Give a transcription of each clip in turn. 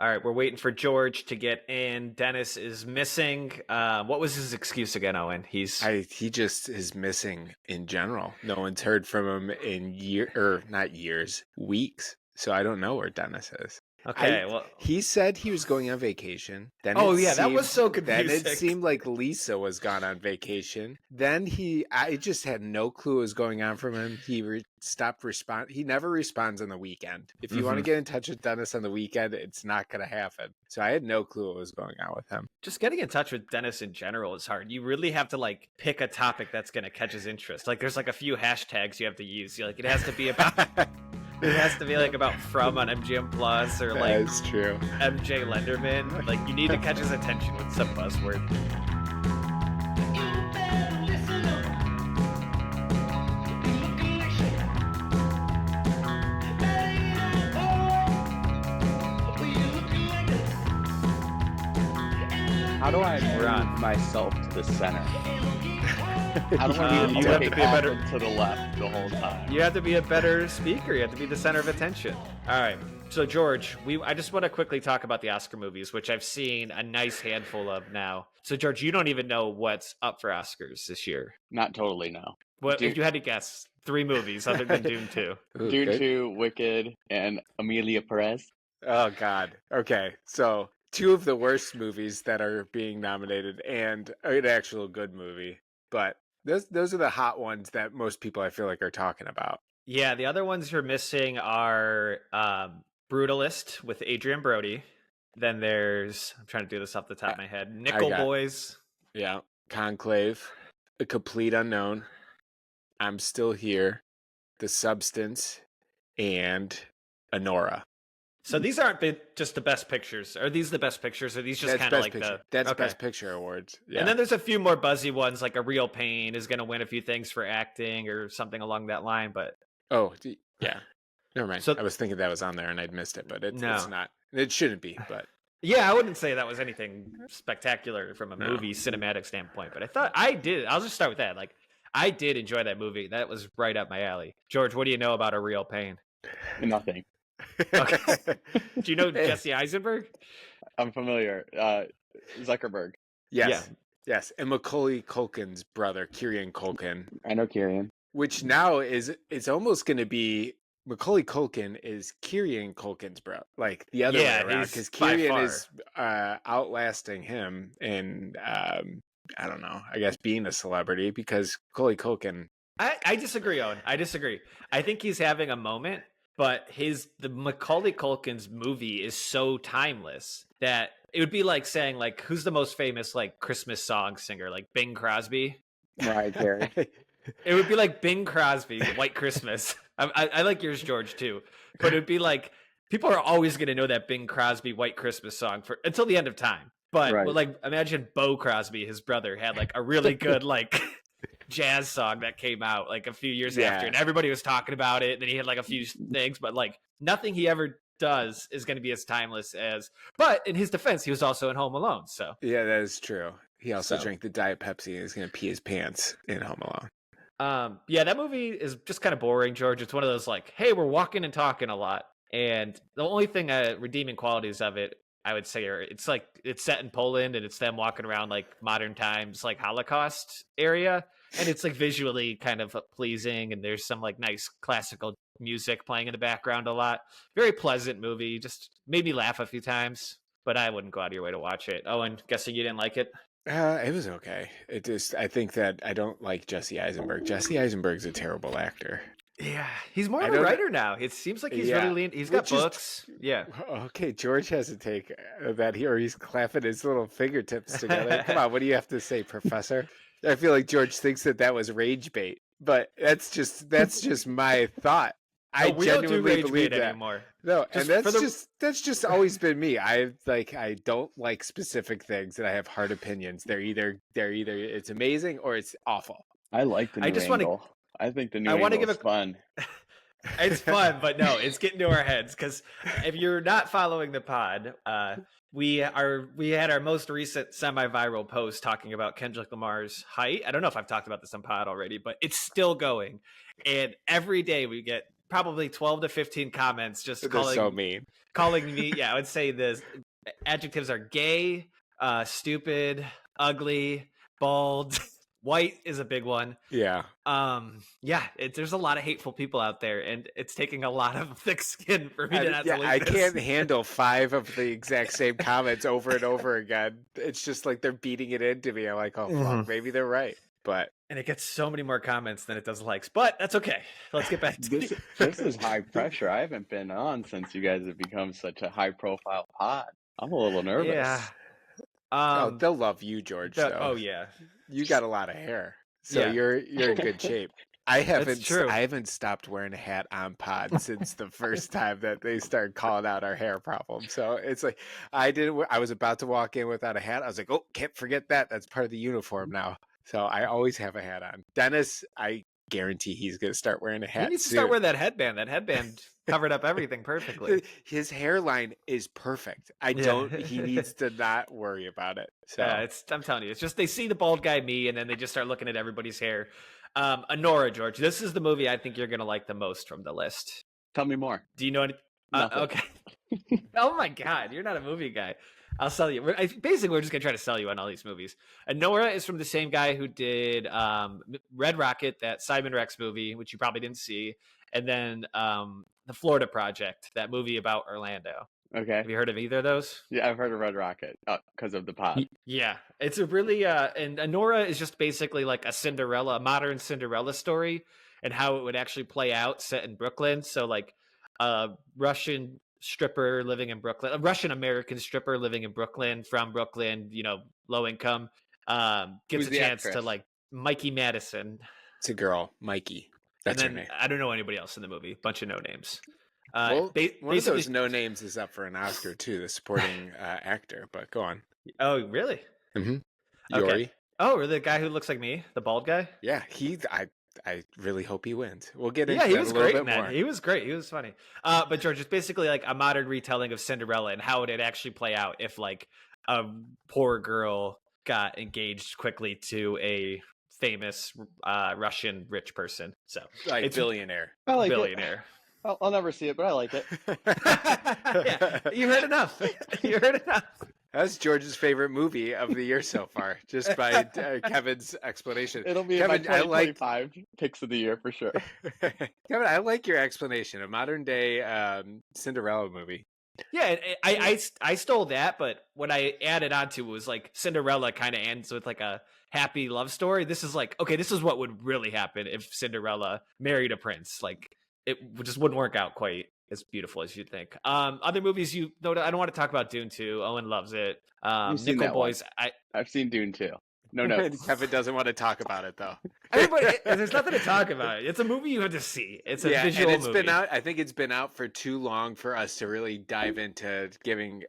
All right, we're waiting for George to get in. Dennis is missing. What was his excuse again, Owen? He just is missing in general. No one's heard from him in not years, weeks. So I don't know where Dennis is. Okay, he said he was going on vacation. Then that was so confusing. Then it seemed like Lisa was gone on vacation. Then I just had no clue what was going on from him. He stopped responding. He never responds on the weekend. If you want to get in touch with Dennis on the weekend, it's not going to happen. So I had no clue what was going on with him. Just getting in touch with Dennis in general is hard. You really have to like pick a topic that's going to catch his interest. Like there's like a few hashtags you have to use. Like it has to be about. It has to be like about From on MGM Plus or like that's true. MJ Lenderman. Like you need to catch his attention with some buzzword. How do I move myself to the center? How do I you have to be a better to the left the whole time? You have to be a better speaker. You have to be the center of attention. All right. So George, I just want to quickly talk about the Oscar movies, which I've seen a nice handful of now. So George, you don't even know what's up for Oscars this year. Not totally, no. What if you had to guess 3 movies other than Dune 2? Dune 2, Wicked, and Amelia Perez. Oh God. Okay. So 2 of the worst movies that are being nominated and an actual good movie. But those are the hot ones that most people I feel like are talking about. Yeah, the other ones you're missing are Brutalist with Adrian Brody. Then there's, I'm trying to do this off the top of my head, Nickel Boys. Yeah, Conclave, A Complete Unknown, I'm Still Here, The Substance, and Anora. So these aren't just the best pictures. Are these the best pictures? Are these just kind of like That's Best Picture awards. Yeah. And then there's a few more buzzy ones, like A Real Pain is going to win a few things for acting or something along that line. But yeah, never mind. So I was thinking that was on there and I'd missed it, but it's not. It shouldn't be. But yeah, I wouldn't say that was anything spectacular from a movie cinematic standpoint. But I thought I did. I'll just start with that. Like I did enjoy that movie. That was right up my alley. George, what do you know about A Real Pain? Nothing. Okay. Do you know Jesse Eisenberg? I'm familiar. Zuckerberg. Yes. Yeah. Yes. And Macaulay Culkin's brother, Kieran Culkin. I know Kieran. Which now it's almost going to be Macaulay Culkin is Kieran Culkin's brother. Like the other way around. Because Kieran is outlasting him in, I don't know, I guess being a celebrity because Macaulay Culkin. I disagree, Owen. I disagree. I think he's having a moment. But the Macaulay Culkin's movie is so timeless that it would be like saying like who's the most famous like Christmas song singer, like Bing Crosby. Right, Gary. It would be like Bing Crosby, White Christmas. I like yours, George, too. But it would be like people are always going to know that Bing Crosby White Christmas song until the end of time. But like imagine Bo Crosby, his brother, had like a really good like jazz song that came out like a few years after, and everybody was talking about it. And then he had like a few things, but like nothing he ever does is going to be as timeless as. But in his defense, he was also in Home Alone. So yeah, that is true. He also drank the Diet Pepsi and is going to pee his pants in Home Alone. Yeah, that movie is just kind of boring, George. It's one of those like, hey, we're walking and talking a lot, and the only thing redeeming qualities of it, I would say, are it's set in Poland and it's them walking around like modern times, like Holocaust area. And it's like visually kind of pleasing, and there's some like nice classical music playing in the background a lot. Very pleasant movie. Just made me laugh a few times, but I wouldn't go out of your way to watch it. Oh, and guessing you didn't like it? It was okay. I think that I don't like Jesse Eisenberg. Jesse Eisenberg's a terrible actor. Yeah, he's more of a writer now. It seems like he's really lean. He's got books. Yeah. Okay, George has a take that here. He's clapping his little fingertips together. Come on, what do you have to say, Professor? I feel like George thinks that was rage bait, but that's just my thought. I genuinely believe that anymore. No, and that's just always been me. I don't like specific things, and I have hard opinions. They're either it's amazing or it's awful. I like the new angle. I think the new angle is fun. It's fun, but no, it's getting to our heads because if you're not following the pod, we had our most recent semi-viral post talking about Kendrick Lamar's height. I don't know if I've talked about this on pod already, but it's still going, and every day we get probably 12 to 15 comments just calling so mean. calling me. Yeah, I would say the adjectives are gay, stupid, ugly, bald. White is a big one. Yeah. Yeah, there's a lot of hateful people out there, and it's taking a lot of thick skin for me to not delete I this. can't handle 5 of the exact same comments over and over again. It's just like they're beating it into me. I'm like, oh fuck, maybe they're right. And it gets so many more comments than it does likes, but that's okay. Let's get back to this is high pressure. I haven't been on since you guys have become such a high profile pod. I'm a little nervous. Yeah. They'll love you, George. Oh yeah, you got a lot of hair, so you're in good shape. I haven't stopped wearing a hat on pod since the first time that they started calling out our hair problem. So it's like I was about to walk in without a hat. I was like, oh, can't forget that. That's part of the uniform now. So I always have a hat on. Dennis, I guarantee he's going to start wearing a hat. He needs to start wearing that headband. That headband covered up everything perfectly. His hairline is perfect. He needs to not worry about it. So I'm telling you, it's just they see the bald guy, me, and then they just start looking at everybody's hair. Honora, George, this is the movie I think you're going to like the most from the list. Tell me more. Do you know any? Okay. Oh my God, you're not a movie guy. I'll sell you. Basically, we're just going to try to sell you on all these movies. Honora is from the same guy who did Red Rocket, that Simon Rex movie, which you probably didn't see. And then The Florida Project, that movie about Orlando. Okay. Have you heard of either of those? Yeah, I've heard of Red Rocket because of the pod. Yeah. It's a really, and Honora is just basically like a modern Cinderella story and how it would actually play out set in Brooklyn. So like Russian stripper living in Brooklyn, a Russian American stripper living in Brooklyn, from Brooklyn, low income, gets a chance to like Mikey Madison. It's a girl, Mikey. That's her name. I don't know anybody else in the movie. Bunch of no names. One of those no names is up for an Oscar too, the supporting actor. But go on. Oh, really? Mm-hmm. Okay. Yori. Oh, the guy who looks like me, the bald guy. Yeah, I really hope he wins. We'll get into he was a little great, bit man. more. He was great. He was funny. But George, it's basically like a modern retelling of Cinderella and how it'd actually play out if like a poor girl got engaged quickly to a famous Russian rich person. So like it's billionaire. I like billionaire. It. I'll never see it, but I like it. Yeah, you heard enough. You heard enough. That's George's favorite movie of the year so far, just by Kevin's explanation. It'll be Kevin, in my 2025 picks of the year for sure. Kevin, I like your explanation. A modern day Cinderella movie. Yeah, I stole that, but what I added onto was like Cinderella kind of ends with like a happy love story. This is like, okay, this is what would really happen if Cinderella married a prince. Like, it just wouldn't work out quite as beautiful as you'd think. Other movies I don't want to talk about Dune 2. Owen loves it. Nickel Boys. I've seen Dune 2. No notes. Kevin doesn't want to talk about it though. There's nothing to talk about. It's a movie you have to see. It's a visual and it's movie. been out. I think it's been out for too long for us to really dive into giving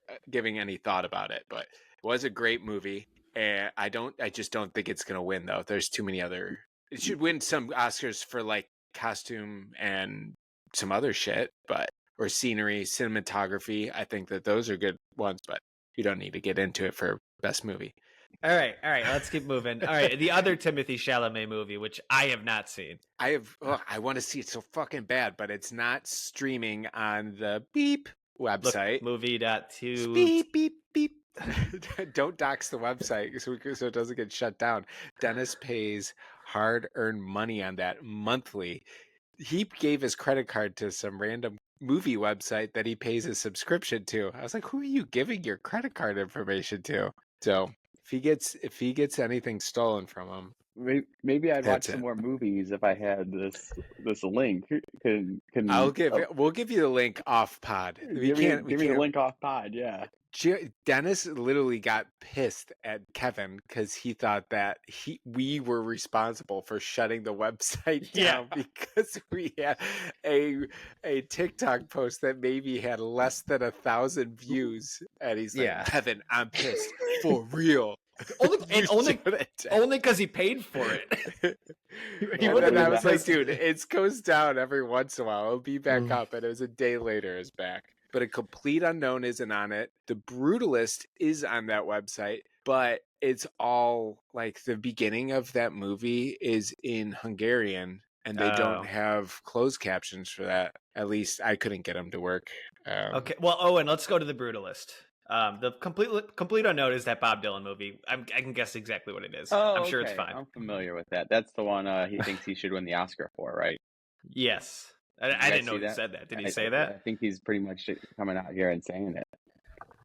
any thought about it. But it was a great movie, and I just don't think it's gonna win though. There's too many other. It should win some Oscars for like costume and some other shit, or scenery, cinematography. I think that those are good ones, but you don't need to get into it for best movie. All right, let's keep moving. All right, the other Timothée Chalamet movie, which I have not seen. I want to see it so fucking bad, but it's not streaming on the Beep website. Movie.2. Beep, beep, beep. Don't dox the website so it doesn't get shut down. Dennis pays hard-earned money on that monthly. He gave his credit card to some random movie website that he pays a subscription to. I was like, who are you giving your credit card information to? So if he gets anything stolen from him, maybe I'd watch some more movies if I had this link. We'll give you the link off pod. Give me the link off pod. Yeah. Dennis literally got pissed at Kevin because he thought that we were responsible for shutting the website down because we had a TikTok post that maybe had less than 1,000 views, and he's like, Kevin, I'm pissed for real. Only because he paid for it. And I was like, dude, it goes down every once in a while. It'll be back up, and it was a day later it's back. But a complete unknown isn't on it. The Brutalist is on that website, but it's all like the beginning of that movie is in Hungarian, and they don't have closed captions for that. At least I couldn't get them to work. Okay, well, and let's go to the Brutalist. The complete unknown is that Bob Dylan movie. I can guess exactly what it is. Oh, I'm sure it's fine. I'm familiar with that. That's the one he thinks he should win the Oscar for, right? Yes. I didn't know he said that. Did he say that? I think he's pretty much coming out here and saying it.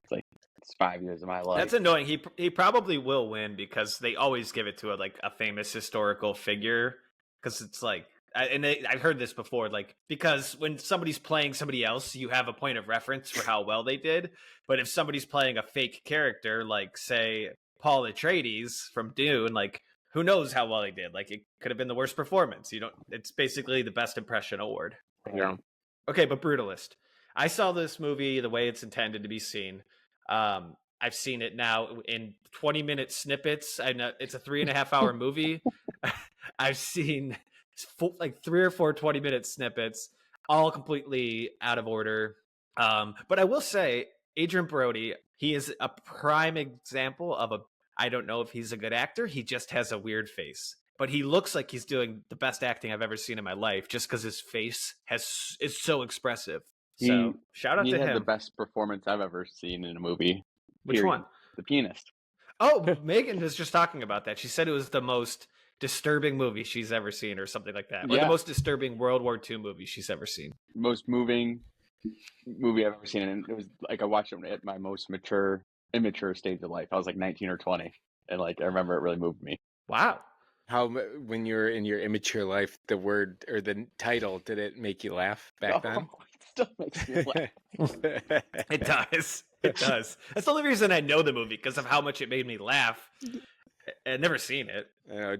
It's like, it's 5 years of my life. That's annoying. He probably will win because they always give it to a famous historical figure. Because it's like, I've heard this before, like, because when somebody's playing somebody else, you have a point of reference for how well they did. But if somebody's playing a fake character, like, say, Paul Atreides from Dune, like, who knows how well he did? Like, it could have been the worst performance. It's basically the best impression award. Yeah. Okay, but Brutalist. I saw this movie the way it's intended to be seen. I've seen it now in 20-minute snippets. I know it's a 3.5-hour movie. I've seen like 3 or 4 20-minute snippets, all completely out of order. But I will say, Adrian Brody, he is a prime example of I don't know if he's a good actor. He just has a weird face. But he looks like he's doing the best acting I've ever seen in my life, just because his face is so expressive. So shout out to him. He had the best performance I've ever seen in a movie. Which one? The Pianist. Oh, Megan was just talking about that. She said it was the most disturbing movie she's ever seen, or something like that. Or the most disturbing World War II movie she's ever seen. Most moving movie I've ever seen, and it was like I watched it at my most immature stage of life. I was like 19 or 20, and like I remember it really moved me. Wow. How, when you're in your immature life, the word or the title, did it make you laugh back then? It still makes me laugh. It does. It does. That's the only reason I know the movie, because of how much it made me laugh. I'd never seen it.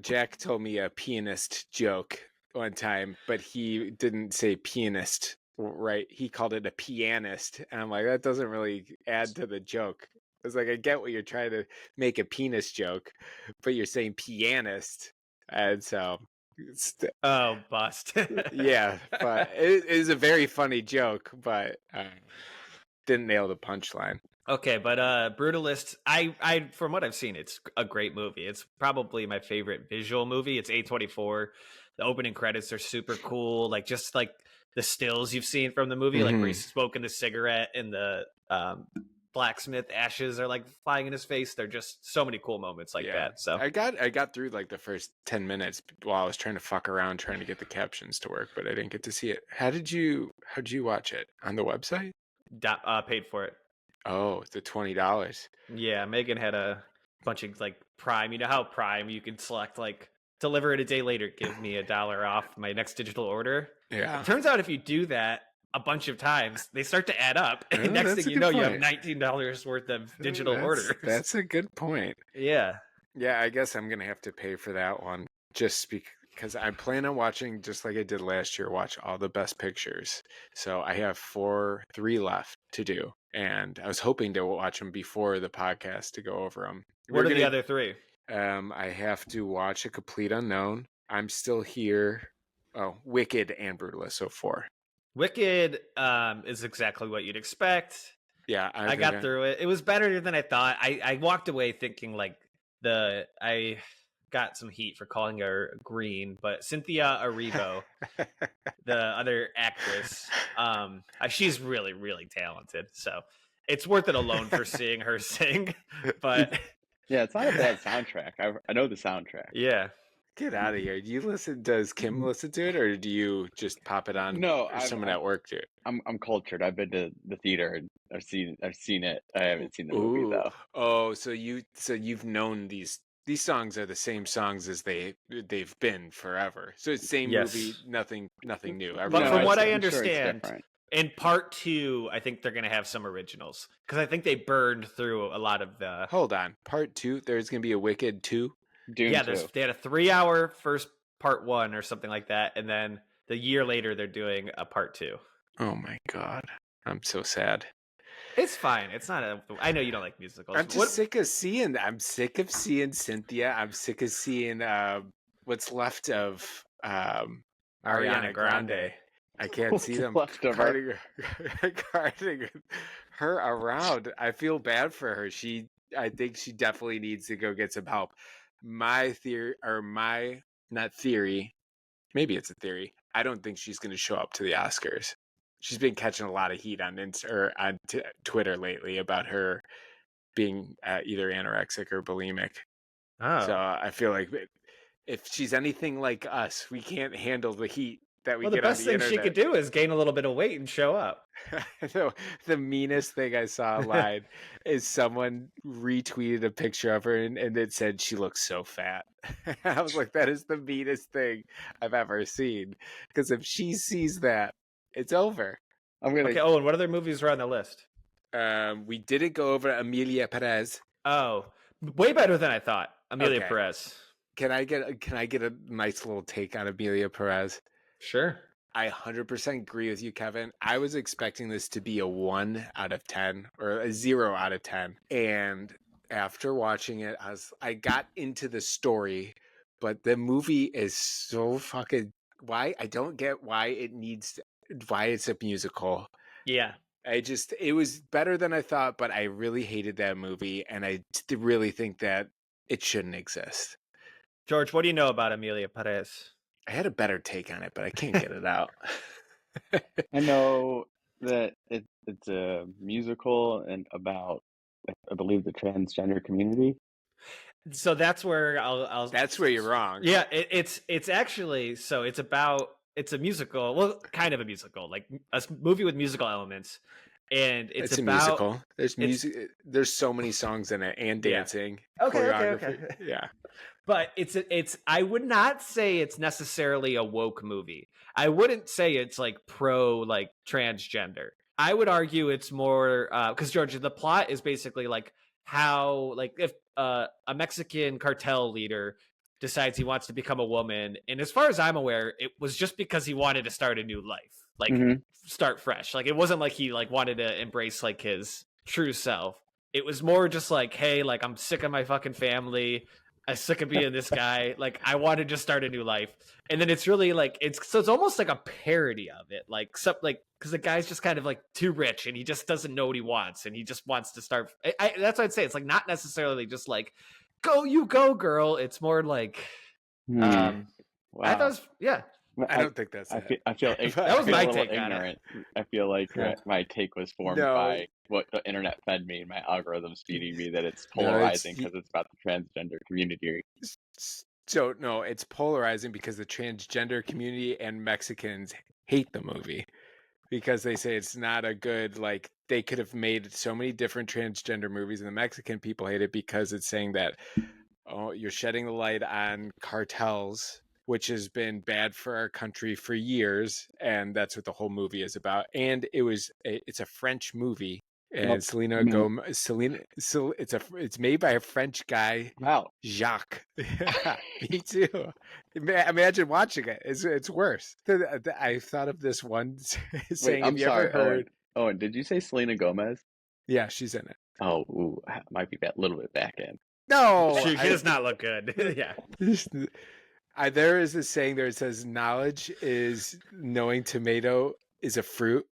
Jack told me a pianist joke one time, but he didn't say pianist right. He called it a pianist. And I'm like, that doesn't really add to the joke. I was like, I get what you're trying to make a penis joke, but you're saying pianist. And so, bust. Yeah, but it is a very funny joke, but didn't nail the punchline. Okay, but Brutalist, I from what I've seen, it's a great movie. It's probably my favorite visual movie. It's A24. The opening credits are super cool. Like, just like the stills you've seen from the movie, like where he's smoking the cigarette and the blacksmith ashes are like flying in his face. They're just so many cool moments like that. So I got through like the first 10 minutes while I was trying to fuck around trying to get the captions to work, but I didn't get to see it. How'd you watch it? On the website? Paid for it. Oh, the $20. Yeah, Megan had a bunch of like Prime. You know how Prime you can select like deliver it a day later, give me $1 off my next digital order. Yeah. It turns out if you do that a bunch of times, they start to add up. And next thing you know, you have $19 worth of digital orders. That's a good point. Yeah. Yeah, I guess I'm going to have to pay for that one just because I plan on watching, just like I did last year, watch all the best pictures. So I have 3 left to do. And I was hoping to watch them before the podcast to go over them. What are the other 3? I have to watch A Complete Unknown, I'm Still Here, Wicked, and Brutalist, so 4. Wicked is exactly what you'd expect. Yeah, I got through it. It was better than I thought. I walked away thinking like I got some heat for calling her green, but Cynthia Erivo, the other actress, she's really, really talented. So it's worth it alone for seeing her sing. But yeah, it's not a bad soundtrack. I know the soundtrack. Yeah. Get out of here. Does Kim listen to it, or do you just pop it on? No, or someone at work do it? I'm cultured. I've been to the theater and I've seen it. I haven't seen the movie though. Oh, so you've known these songs are the same songs as they've been forever. So it's same movie, nothing new. But from what I understand, in part 2, I think they're going to have some originals, because I think they burned through a lot of the. Hold on, part 2. There's going to be a Wicked 2. They had a 3-hour first part 1 or something like that, and then the year later they're doing a part 2. Oh my god, I'm so sad. It's fine. It's not I know you don't like musicals. I'm just sick of seeing Cynthia. I'm sick of seeing what's left of Ariana Grande. I can't see them carting her around. I feel bad for her. I think she definitely needs to go get some help. My maybe it's a theory. I don't think she's going to show up to the Oscars. She's been catching a lot of heat on Twitter lately about her being either anorexic or bulimic. Oh. So I feel like if she's anything like us, we can't handle the heat that we get on the internet. The best thing she could do is gain a little bit of weight and show up. The meanest thing I saw online is someone retweeted a picture of her and it said she looks so fat. I was like, that is the meanest thing I've ever seen. Because if she sees that, it's over. Okay, Owen, what other movies are on the list? We didn't go over Emilia Perez. Oh, way better than I thought. Emilia Perez. Can I get a nice little take on Emilia Perez? Sure. I 100% agree with you, Kevin. I was expecting this to be a 1 out of 10 or a 0 out of 10. And after watching it, I got into the story, but the movie is so fucking I don't get why it's a musical. Yeah. It was better than I thought, but I really hated that movie. And I really think that it shouldn't exist. George, what do you know about Emilia Perez? I had a better take on it, but I can't get it out. I know that it's a musical and about, I believe, the transgender community. So that's where I'll. That's where you're wrong. Yeah, it's actually it's a musical. Well, kind of a musical, like a movie with musical elements, and it's about, a musical. There's music. There's so many songs in it and dancing, choreography. Okay. Yeah. But it's I would not say it's necessarily a woke movie. I wouldn't say it's like pro like transgender. I would argue it's more because Georgia, the plot is basically like how like if a Mexican cartel leader decides he wants to become a woman, and as far as I'm aware, it was just because he wanted to start a new life, like start fresh. Like it wasn't like he like wanted to embrace like his true self. It was more just like, hey, like I'm sick of my fucking family. I'm sick of being this guy. Like, I want to just start a new life. And then it's really like, it's almost like a parody of it. Like, because the guy's just kind of like too rich and he just doesn't know what he wants. And he just wants to start. That's what I'd say. It's like not necessarily just like, go, girl. It's more like, Wow. I thought it was, yeah. I don't think that's it. I feel that was my take ignorant. on it. I feel like my take was formed by what the internet fed me, my algorithm's feeding me that it's polarizing because it's about the transgender community. So no, it's polarizing because the transgender community and Mexicans hate the movie because they say it's not a good, like they could have made so many different transgender movies and the Mexican people hate it because it's saying that, oh, you're shedding the light on cartels, which has been bad for our country for years, and that's what the whole movie is about. And it's a French movie, and Selena Gomez. It's made by a French guy. Wow, Jacques. Me too. Imagine watching it. It's worse. I thought of this one saying, "Have you ever heard?" Owen, did you say Selena Gomez? Yeah, she's in it. Oh, might be that little bit back end. No, she does not look good. Yeah. There is a saying there. It says, knowledge is knowing tomato is a fruit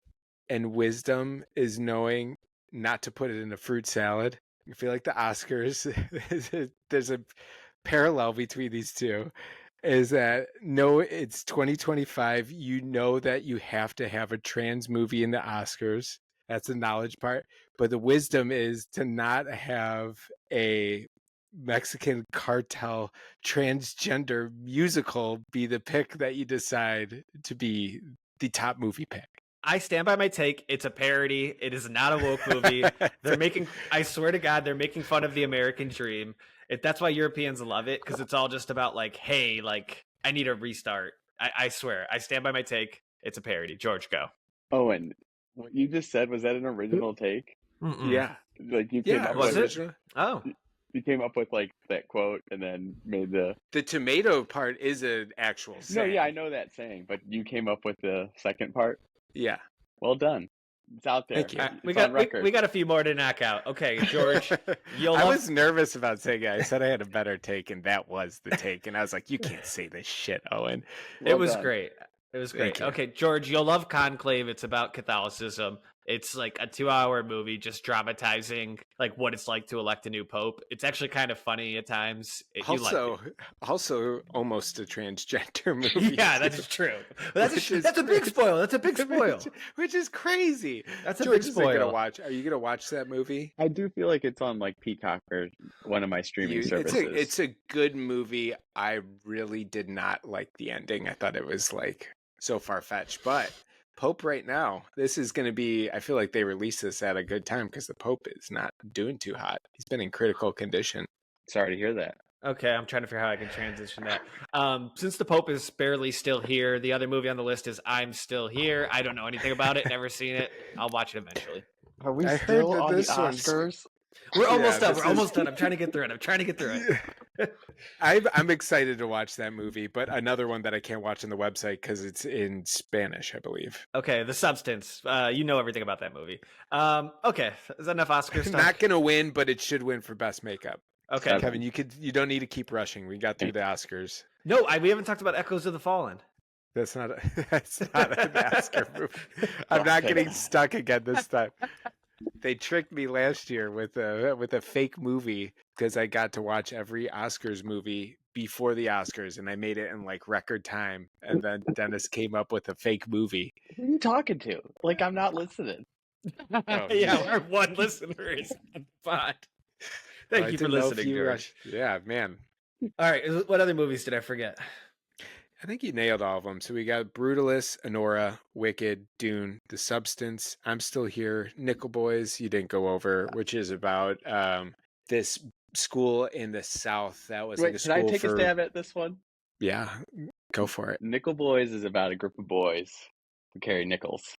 and wisdom is knowing not to put it in a fruit salad. I feel like the Oscars, there's a parallel between these two, is that no, it's 2025. You know that you have to have a trans movie in the Oscars. That's the knowledge part. But the wisdom is to not have a Mexican cartel transgender musical be the pick that you decide to be the top movie pick. I stand by my take. It's a parody. It is not a woke movie. I swear to God, they're making fun of the American dream. That's why Europeans love it, because it's all just about like, hey, like I need a restart. I swear, I stand by my take. It's a parody. George, go. Oh, and what you just said, was that an original take? Mm-mm. Yeah. Like you came up with it? Oh. You came up with like that quote and then made the tomato part is an actual saying. No, yeah, I know that saying, but you came up with the second part. Yeah. Well done. It's out there. Thank you. We got a few more to knock out. Okay, George. I was nervous about saying it. I said I had a better take, and that was the take. And I was like, you can't say this shit, Owen. It was great. It was great. Okay, George, you'll love Conclave. It's about Catholicism. It's like a 2-hour movie just dramatizing like what it's like to elect a new pope. It's actually kind of funny at times. Also almost a transgender movie. Yeah, that's true. That's a big spoil. That's a big spoil. Which is crazy. That's a George big spoil. Are you gonna watch that movie? I do feel like it's on like Peacock or one of my streaming services. It's a good movie. I really did not like the ending. I thought it was like so far-fetched, but Pope right now, this is going to be, I feel like they released this at a good time because the Pope is not doing too hot. He's been in critical condition. Sorry to hear that. Okay, I'm trying to figure out how I can transition that. Since the Pope is barely still here, the other movie on the list is I'm Still Here. I don't know anything about it, never seen it. I'll watch it eventually. Are we still on the Oscars? We're almost done. We're almost done. I'm trying to get through it. I'm excited to watch that movie, but another one that I can't watch on the website because it's in Spanish, I believe. Okay, The Substance. You know everything about that movie. Okay, is that enough Oscar stuff? Not gonna win, but it should win for best makeup. Okay, Kevin, you don't need to keep rushing. We got through the Oscars. No, we haven't talked about Echoes of the Fallen. That's not an Oscar movie. I'm not getting stuck again this time. They tricked me last year with a fake movie because I got to watch every Oscars movie before the Oscars, and I made it in like record time. And then Dennis came up with a fake movie. Who are you talking to? Like, I'm not listening. Oh, yeah, our one listener is on the pod. Thank you for listening, George. Yeah, man. All right, what other movies did I forget? I think you nailed all of them. So we got Brutalist, Anora, Wicked, Dune, The Substance, I'm Still Here, Nickel Boys, you didn't go over, which is about this school in the South that was like a school. Can I take a stab at this one? Yeah, go for it. Nickel Boys is about a group of boys who carry nickels.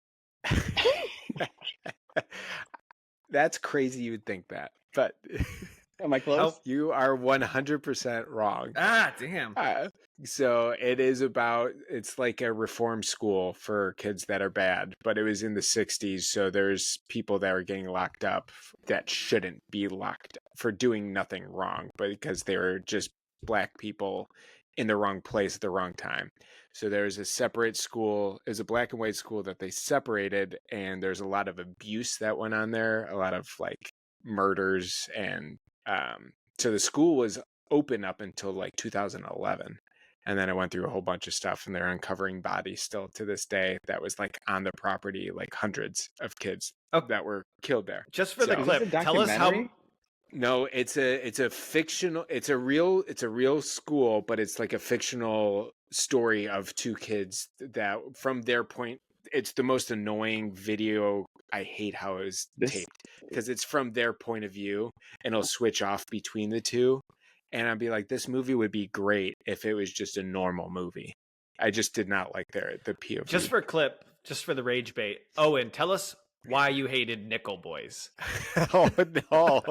That's crazy you would think that, but... Am I close? You are 100% wrong. Ah, damn. So it's like a reform school for kids that are bad, but it was in the 60s. So there's people that are getting locked up that shouldn't be locked up for doing nothing wrong, but because they were just black people in the wrong place at the wrong time. So there's a separate school, is a black and white school that they separated, and there's a lot of abuse that went on there, a lot of like murders, and so the school was open up until like 2011, and then it went through a whole bunch of stuff, and they're uncovering bodies still to this day that was like on the property, like hundreds of kids that were killed there. Just for the clip, tell us how. No, it's a fictional, it's a real school, but it's like a fictional story of two kids that from their point. It's the most annoying video. I hate how it was taped because it's from their point of view, and it'll switch off between the two. And I'd be like, this movie would be great if it was just a normal movie. I just did not like the POV. Just for clip, just for the rage bait. Owen, tell us why you hated Nickel Boys. Oh no,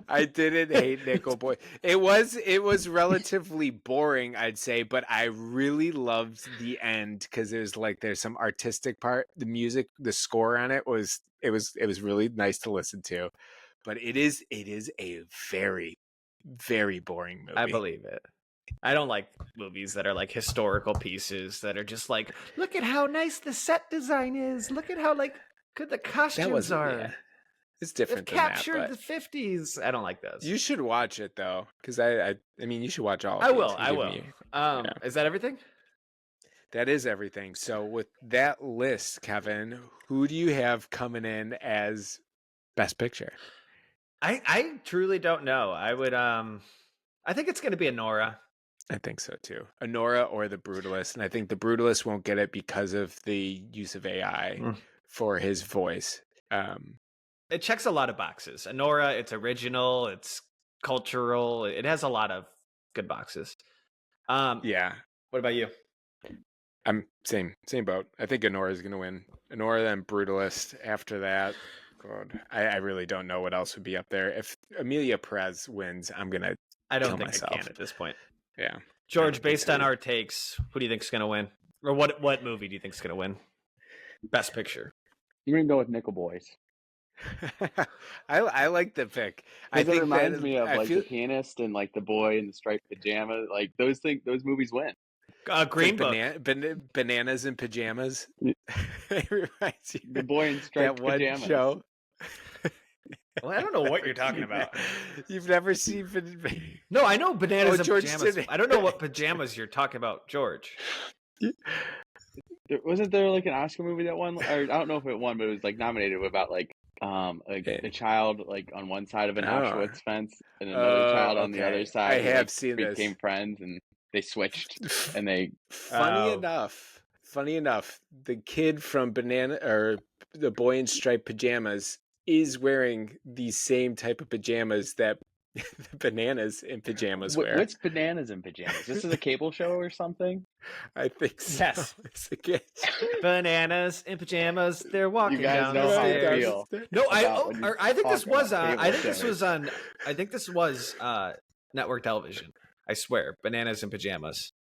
I didn't hate Nickel Boys. It was relatively boring, I'd say, but I really loved the end because there's some artistic part. The music, the score on it was really nice to listen to, but it is a very, very boring movie. I believe it. I don't like movies that are like historical pieces that are just like, look at how nice the set design is. Look at how like good the costumes are. Yeah. It's different. They've captured the 50s. I don't like those. You should watch it though, because I mean, you should watch all of it. I will. Is that everything? That is everything. So with that list, Kevin, who do you have coming in as Best Picture? I truly don't know. I would I think it's going to be Anora. I think so too. Anora or The Brutalist, and I think The Brutalist won't get it because of the use of AI for his voice. It checks a lot of boxes. Anora, it's original, it's cultural, it has a lot of good boxes. Yeah. What about you? I'm same boat. I think Anora is going to win. Anora, then Brutalist. After that, God, I really don't know what else would be up there. If Emilia Perez wins, I'm gonna. I don't think myself. I can at this point. Yeah, George. Based on our takes, who do you think is going to win, or what movie do you think is going to win Best Picture? You're gonna go with Nickel Boys. I like the pick. I think it reminds me of The Pianist and like The Boy in the Striped Pajama. Like those movies win. Green Book. Bananas in Pajamas. It reminds you The Boy in Striped that one Pajamas. show. Well, I don't know what you're talking about. You've never seen... No, I know Bananas in George Pajamas. did it. I don't know what pajamas you're talking about, George. Wasn't there like an Oscar movie that won? Or I don't know if it won, but it was like nominated about like a child like on one side of an Auschwitz fence and another child on the other side. I have like, seen this. Became friends and they switched and they. Funny enough, the kid from The Boy in Striped Pajamas is wearing the same type of pajamas that the Bananas in Pajamas wear. What's Bananas in Pajamas? This is a cable show or something? I think so. Yes. It's a kid. Bananas in pajamas. They're walking You guys down know the how I stairs. feel. No, about I think this was about I think cable this was on. I think this was network television. I swear, Bananas in Pajamas.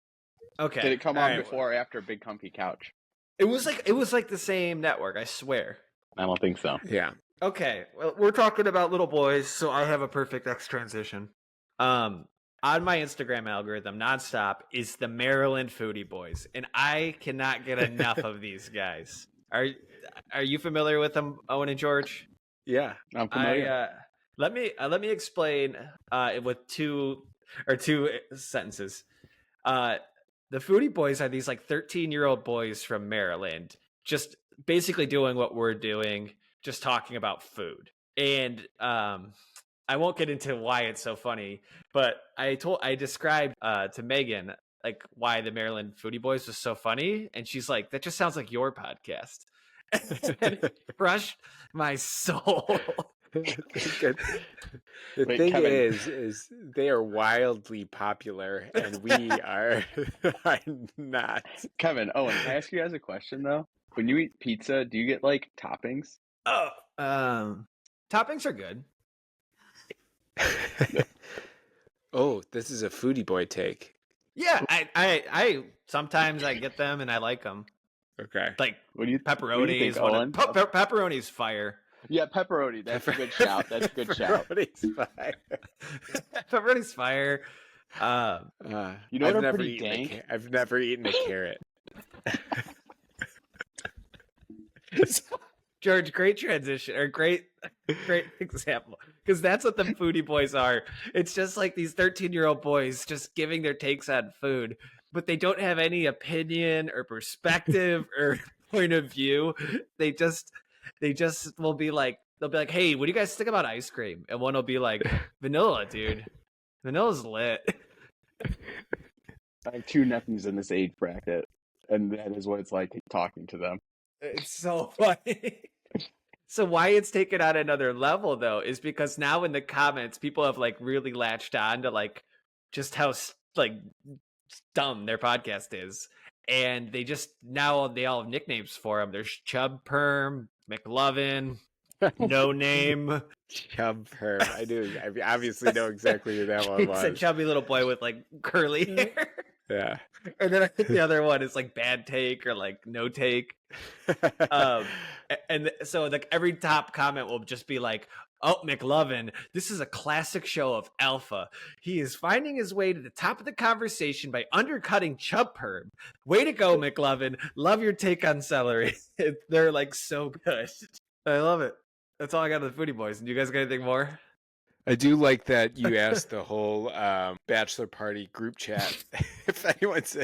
Okay. Did it come on before or after Big Comfy Couch? It was like the same network. I swear. I don't think so. Yeah. Okay. Well, we're talking about little boys, so I have a perfect X transition. On my Instagram algorithm, nonstop is the Maryland FoodieBoyz, and I cannot get enough of these guys. Are you familiar with them, Owen and George? Yeah, I'm familiar. Let me explain with two sentences. The FoodieBoyz are these like 13-year-old boys from Maryland, just basically doing what we're doing, just talking about food. And I won't get into why it's so funny, but I described to Megan like why the Maryland FoodieBoyz was so funny, and she's like, "That just sounds like your podcast." And it crushed my soul. The thing Kevin. is they are wildly popular, and we are not. Kevin, Owen, can I ask you guys a question though? When you eat pizza, do you get like toppings? Oh, toppings are good. Oh, this is a foodie boy take. Yeah, I sometimes I get them and I like them. Okay, like pepperoni what do you think, Owen? Pepperoni's fire. Yeah, pepperoni. That's a good shout. That's a good shout. Pepperoni's fire. Pepperoni's fire. You know what? I'm pretty dank. I've never eaten a carrot. George, great transition or great example, because that's what the FoodieBoyz are. It's just like these 13-year-old boys just giving their takes on food, but they don't have any opinion or perspective or point of view. They just will be like, they'll be like, "Hey, what do you guys think about ice cream?" And one will be like, "Vanilla, dude. Vanilla's lit." I have two nephews in this age bracket, and that is what it's like talking to them. It's so funny. So why it's taken on another level though is because now in the comments people have like really latched on to like just how like dumb their podcast is, and they all have nicknames for him. There's Chub Perm, McLovin, No Name. Chub Perm. I obviously know exactly who that one was. It's a chubby little boy with like curly hair. Yeah. And then I think the other one is like Bad Take or like No Take. And so like every top comment will just be like, "Oh, McLovin, this is a classic show of alpha. He is finding his way to the top of the conversation by undercutting Chub Perm. Way to go, McLovin. Love your take on celery." They're like so good. I love it. That's all I got of the FoodieBoyz. And you guys got anything more? I do like that you asked the whole bachelor party group chat if anyone's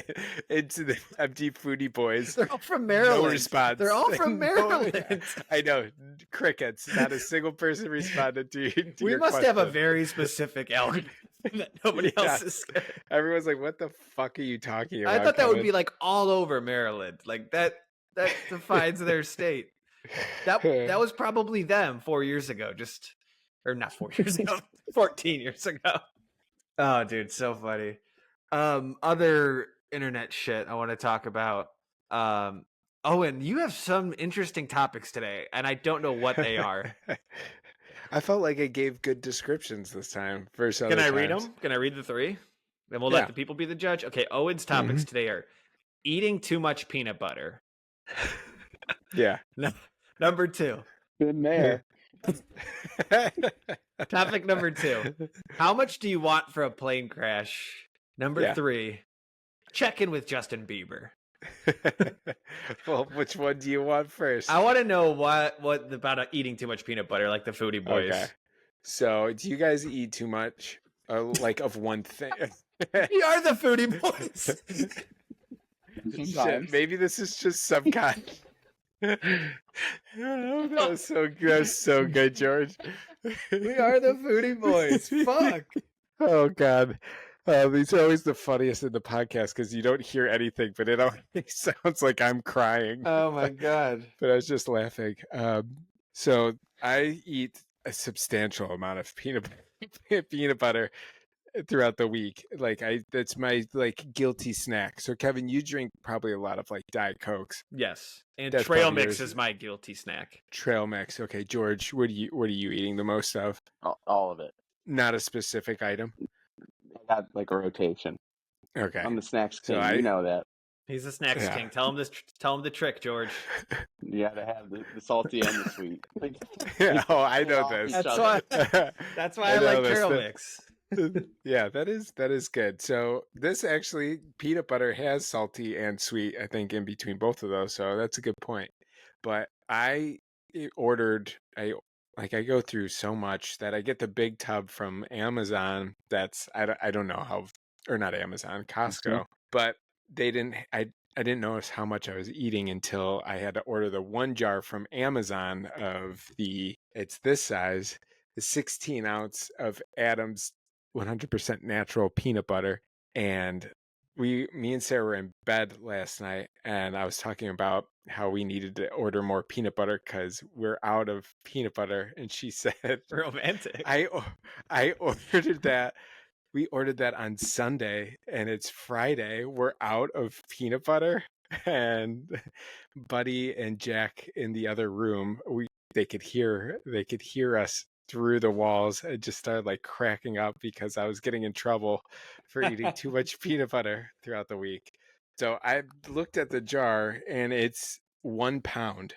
into the MD FoodieBoyz. They're all from Maryland. No response. They're all from Maryland. I know. Crickets. Not a single person responded to We your must question. have a very specific algorithm that nobody else is. Everyone's like, "What the fuck are you talking about?" I thought that would be like all over Maryland. Like that defines their state. That was probably them 4 years ago. Or not 4 years ago, 14 years ago. Oh, dude, so funny. Other internet shit I want to talk about. Owen, you have some interesting topics today, and I don't know what they are. I felt like I gave good descriptions this time. Can I read them? Can I read the three? And we'll let the people be the judge. Okay, Owen's topics today are eating too much peanut butter. Yeah. Number 2. Been there. Topic number 2. How much do you want for a plane crash? Number 3. check in with Justin Bieber. Well, which one do you want first? I want to know what about eating too much peanut butter, like the Foodie Boys. Okay. So, do you guys eat too much, like of one thing? We are the Foodie Boys. Shit, maybe this is just some kind. That was so good. That was so good, George. We are the Foodie Boys. Fuck. Oh God. These are always the funniest in the podcast because you don't hear anything, but it always sounds like I'm crying. Oh my God. But I was just laughing. So I eat a substantial amount of peanut butter throughout the week. Like that's my like guilty snack. So Kevin, you drink probably a lot of like Diet Cokes. Yes. And That's trail mix is my guilty snack. Trail mix. Okay, George, what are you eating the most of? All of it. Not a specific item. I got like a rotation. Okay. I'm the snacks king. You know that. He's the snacks king. Tell him this. Tell him the trick, George. You gotta have the salty and the sweet. Oh, I know this. That's why I like trail mix. Yeah, that is good. So this actually peanut butter has salty and sweet, I think, in between both of those. So that's a good point. But I go through so much that I get the big tub from Amazon. That's I don't know how, or not Amazon, Costco. But they didn't. I didn't notice how much I was eating until I had to order the one jar from Amazon of it's this size, the 16 ounce of Adam's 100% natural peanut butter. And me and Sarah were in bed last night, and I was talking about how we needed to order more peanut butter because we're out of peanut butter. And she said, romantic. I ordered that. We ordered that on Sunday, and it's Friday. We're out of peanut butter. And Buddy and Jack in the other room, they could hear us through the walls. I just started like cracking up because I was getting in trouble for eating too much peanut butter throughout the week. So I looked at the jar, and it's 1 pound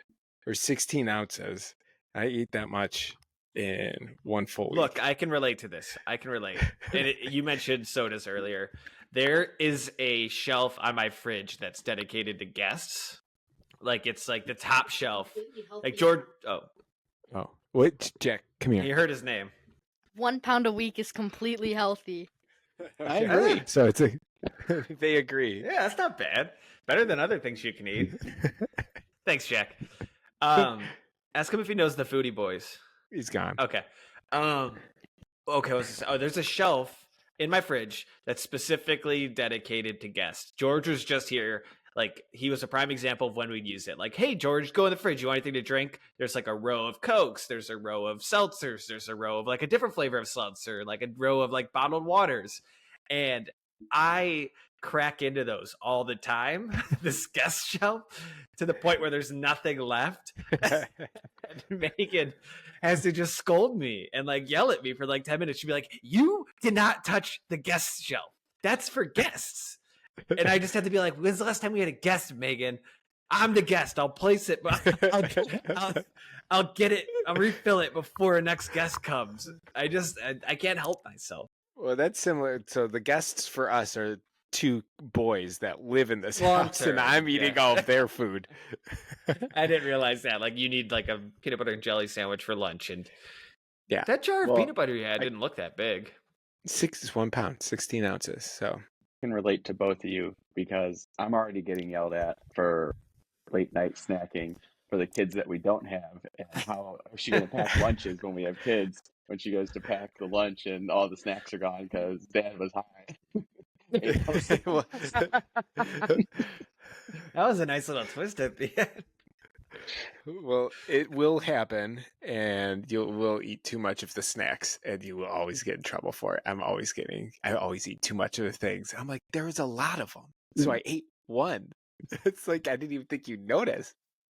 or 16 ounces. I eat that much in one full week. Look, I can relate to this. I can relate. And you mentioned sodas earlier. There is a shelf on my fridge that's dedicated to guests. Like it's like the top shelf. Like George. Oh, what? Jack, come here. You heard his name. 1 pound a week is completely healthy. I agree. So it's they agree. Yeah, that's not bad. Better than other things you can eat. Thanks, Jack. Ask him if he knows the Foodie Boys. He's gone. Okay. Okay. There's a shelf in my fridge that's specifically dedicated to guests. George was just here. Like, he was a prime example of when we'd use it. Like, hey, George, go in the fridge. You want anything to drink? There's like a row of Cokes. There's a row of seltzers. There's a row of like a different flavor of seltzer, like a row of like bottled waters. And I crack into those all the time, this guest shelf, to the point where there's nothing left. And Megan has to just scold me and like yell at me for like 10 minutes. She'd be like, you did not touch the guest shelf. That's for guests. And I just had to be like, when's the last time we had a guest, Megan? I'm the guest. I'll place it. I'll get it. I'll refill it before our next guest comes. I can't help myself. Well, that's similar. So the guests for us are two boys that live in this house, and I'm eating all of their food. I didn't realize that. Like, you need like a peanut butter and jelly sandwich for lunch, and yeah, that jar of peanut butter you had didn't look that big. 1 pound, 16 ounces. So I can relate to both of you because I'm already getting yelled at for late night snacking for the kids that we don't have, and how is she going to pack lunches when we have kids, when she goes to pack the lunch and all the snacks are gone because Dad was high. That was a nice little twist at the end. Well, it will happen, and will eat too much of the snacks, and you will always get in trouble for it. I always eat too much of the things. I'm like, there was a lot of them, so I ate one. It's like I didn't even think you'd notice.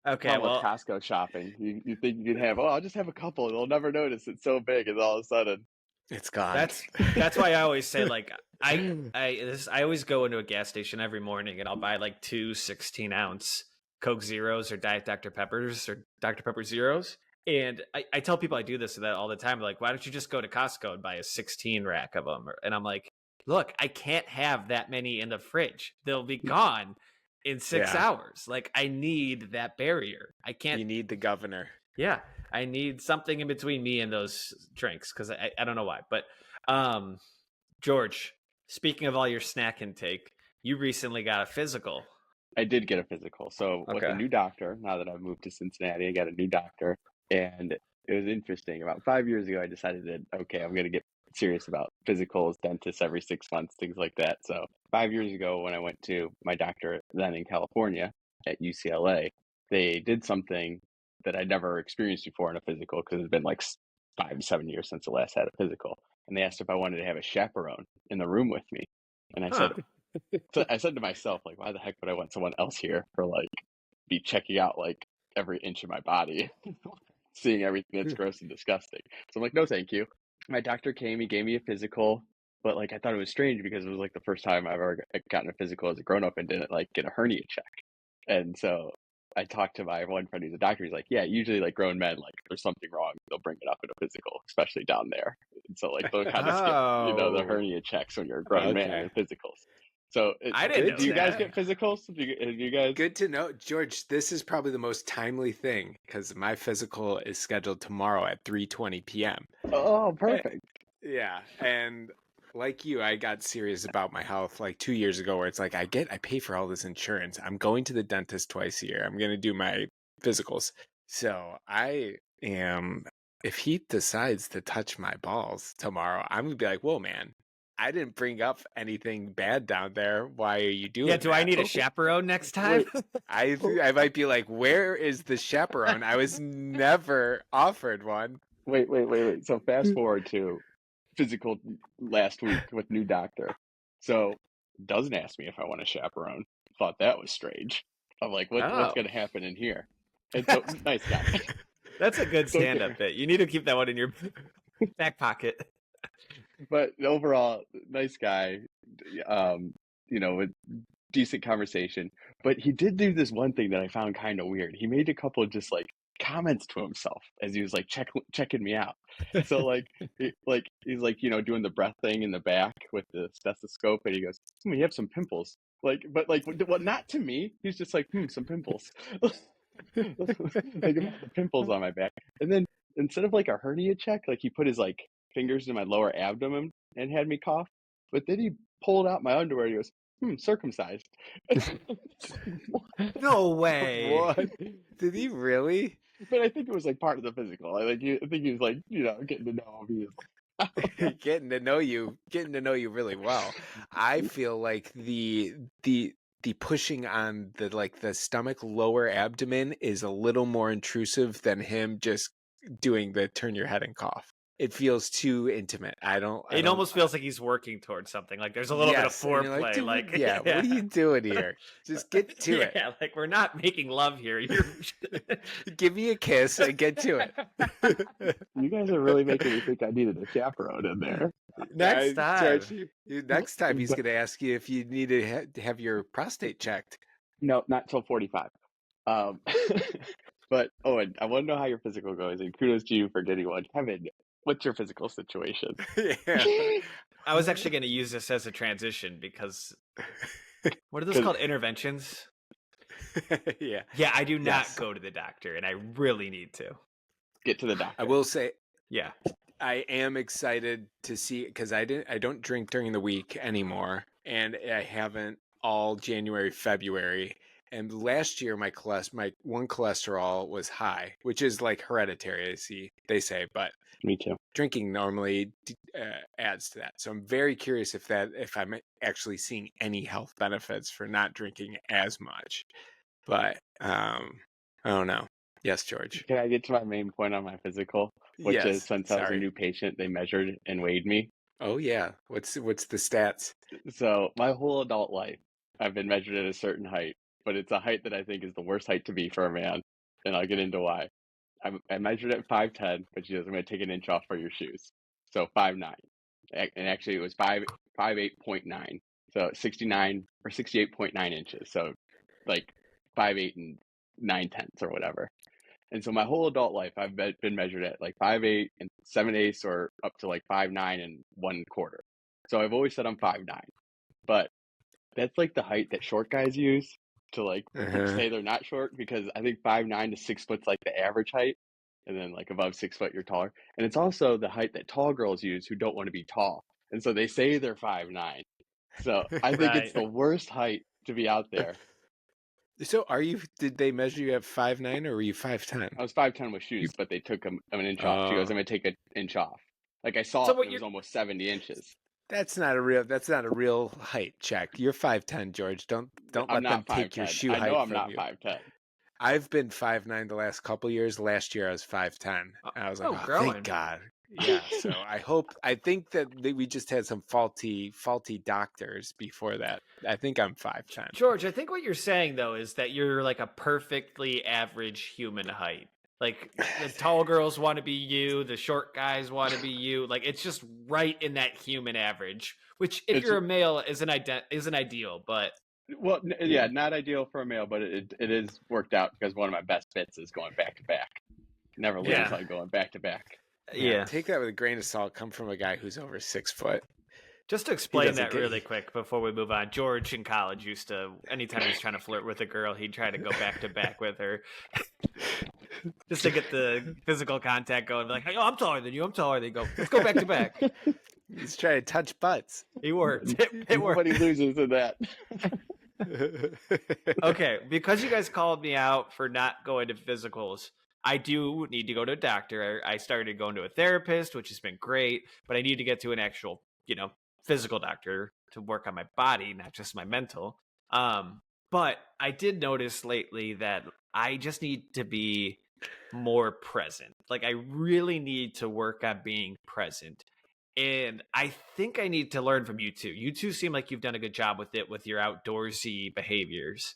Okay, well, Costco shopping, you think you can have? I'll just have a couple. They'll never notice. It's so big, and all of a sudden, it's gone. That's why I always say, like, I always go into a gas station every morning and I'll buy like 2 16-ounce Coke Zeros or Diet Dr. Peppers or Dr. Pepper Zeros. And I tell people I do this all the time. Like, why don't you just go to Costco and buy a 16 rack of them? And I'm like, look, I can't have that many in the fridge. They'll be gone in 6 hours. Like, I need that barrier. I can't. You need the governor. Yeah, I need something in between me and those drinks because I don't know why. But George, speaking of all your snack intake, you recently got a physical. I did get a physical. So with a new doctor, now that I've moved to Cincinnati, I got a new doctor. And it was interesting. About 5 years ago, I decided that, okay, I'm going to get serious about physicals, dentists every 6 months, things like that. So 5 years ago, when I went to my doctor then in California at UCLA, they did something that I'd never experienced before in a physical because it's been like 5 to 7 years since I last had a physical. And they asked if I wanted to have a chaperone in the room with me. And I said, so I said to myself, like, why the heck would I want someone else here for like be checking out like every inch of my body, seeing everything that's gross and disgusting. So I'm like, no, thank you. My doctor came, he gave me a physical, but like I thought it was strange because it was like the first time I've ever gotten a physical as a grown up and didn't like get a hernia check. And so I talked to my one friend who's a doctor. He's like, yeah, usually like grown men, like there's something wrong, they'll bring it up in a physical, especially down there. And so like they'll kind of skip, you know, the hernia checks when you're a grown man in physicals. So I didn't know do you guys get physicals? Do you guys? Good to know, George. This is probably the most timely thing because my physical is scheduled tomorrow at 3:20 p.m. Oh, perfect. Yeah, and like you, I got serious about my health like 2 years ago, where it's like I pay for all this insurance. I'm going to the dentist twice a year. I'm going to do my physicals. So I am. If he decides to touch my balls tomorrow, I'm gonna be like, "Whoa, man! I didn't bring up anything bad down there. Why are you doing that?" Do I need a chaperone next time? I might be like, where is the chaperone? I was never offered one. Wait. So fast forward to physical last week with new doctor. So doesn't ask me if I want a chaperone. Thought that was strange. I'm like, what's going to happen in here? And so, nice guy. That's a good stand-up bit. You need to keep that one in your back pocket. But overall, nice guy, you know, with decent conversation. But he did do this one thing that I found kind of weird. He made a couple of just like comments to himself as he was like checking me out. So like, he's like, you know, doing the breath thing in the back with the stethoscope, and he goes, you have some pimples. Like, but like, well, not to me. He's just like, some pimples. Like about the pimples on my back. And then instead of like a hernia check, like he put his like fingers in my lower abdomen and had me cough, but then he pulled out my underwear and he goes, circumcised. No way. What? Did he really? But I think it was like part of the physical. I think he was like, you know, getting to know me. Getting to know you really well. I feel like the pushing on the stomach lower abdomen is a little more intrusive than him just doing the turn your head and cough. It feels too intimate. It almost feels like he's working towards something. Like there's a little bit of foreplay. Like, yeah, what are you doing here? Just get to it. Yeah, like we're not making love here. Give me a kiss and get to it. You guys are really making me think I needed a chaperone in there. Next time he's going to ask you if you need to have your prostate checked. No, not till 45. But Owen, I want to know how your physical goes, and kudos to you for getting one. Kevin, what's your physical situation? Yeah. I was actually going to use this as a transition because what are those called? Interventions? Yeah. Yeah, I do not go to the doctor, and I really need to. Get to the doctor. I will say, yeah, I am excited to see, because I don't drink during the week anymore, and I haven't all January, February. And last year, my one cholesterol was high, which is like hereditary, they say, but me too. Drinking normally adds to that. So I'm very curious if I'm actually seeing any health benefits for not drinking as much. But I don't know. Yes, George. Can I get to my main point on my physical, which is since I was a new patient, they measured and weighed me. Oh yeah. What's the stats? So my whole adult life, I've been measured at a certain height. But it's a height that I think is the worst height to be for a man, and I'll get into why. I measured at 5'10", but she goes, I'm going to take an inch off for your shoes. So 5'9", and actually it was 58.9, so 69 or 68.9 inches. So like 5'8" and 9/10 or whatever. And so my whole adult life, I've been measured at like 5'8" and 7/8 or up to like 5'9" and 1/4. So I've always said I'm 5'9", but that's like the height that short guys use to like say they're not short, because I think 5'9" to 6 foot's like the average height, and then like above 6 foot you're taller. And it's also the height that tall girls use who don't want to be tall, and so they say they're 5'9". So I think it's the worst height to be out there. So did they measure you at 5'9" or were you 5'10"? I was 5'10" with shoes, but they took an inch off. She goes, I'm gonna take an inch off. Like I saw it was almost 70 inches. That's not a real height check. You're 5'10", George. Don't let them take your shoe height from you. I know I'm not 5'10". I've been 5'9" the last couple years. Last year I was 5'10". I was like, thank God. Yeah. So I think that we just had some faulty doctors before that. I think I'm 5'10". George, I think what you're saying though is that you're like a perfectly average human height. Like the tall girls want to be you, the short guys want to be you. Like it's just right in that human average, which if you're a male isn't ideal, but not ideal for a male, but it is worked out because one of my best bits is going back to back. Never lose like going back to back. Yeah. Take that with a grain of salt. Come from a guy who's over 6 foot. Just to explain that really quick before we move on, George in college used to, anytime he was trying to flirt with a girl, he'd try to go back to back with her. Just to get the physical contact going. Like, oh, I'm taller than you. I'm taller than you. Go. Let's go back to back. He's trying to touch butts. He worked. It worked. Nobody loses in that. Okay, because you guys called me out for not going to physicals, I do need to go to a doctor. I started going to a therapist, which has been great, but I need to get to an actual, physical doctor to work on my body, not just my mental. But I did notice lately that I just need to be more present. Like I really need to work on being present. And I think I need to learn from you two. You two seem like you've done a good job with it with your outdoorsy behaviors.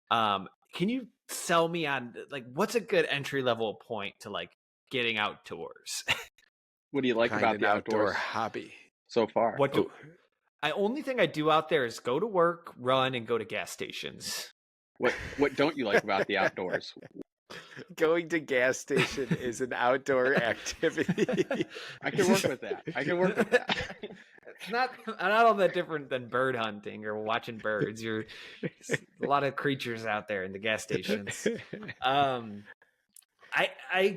Can you sell me on like what's a good entry level point to like getting outdoors? What do you like about the outdoor hobby so far? Only thing I do out there is go to work, run, and go to gas stations. What don't you like about the outdoors? Going to gas station is an outdoor activity. I can work with that. It's not all that different than bird hunting or watching birds. There's a lot of creatures out there in the gas stations. I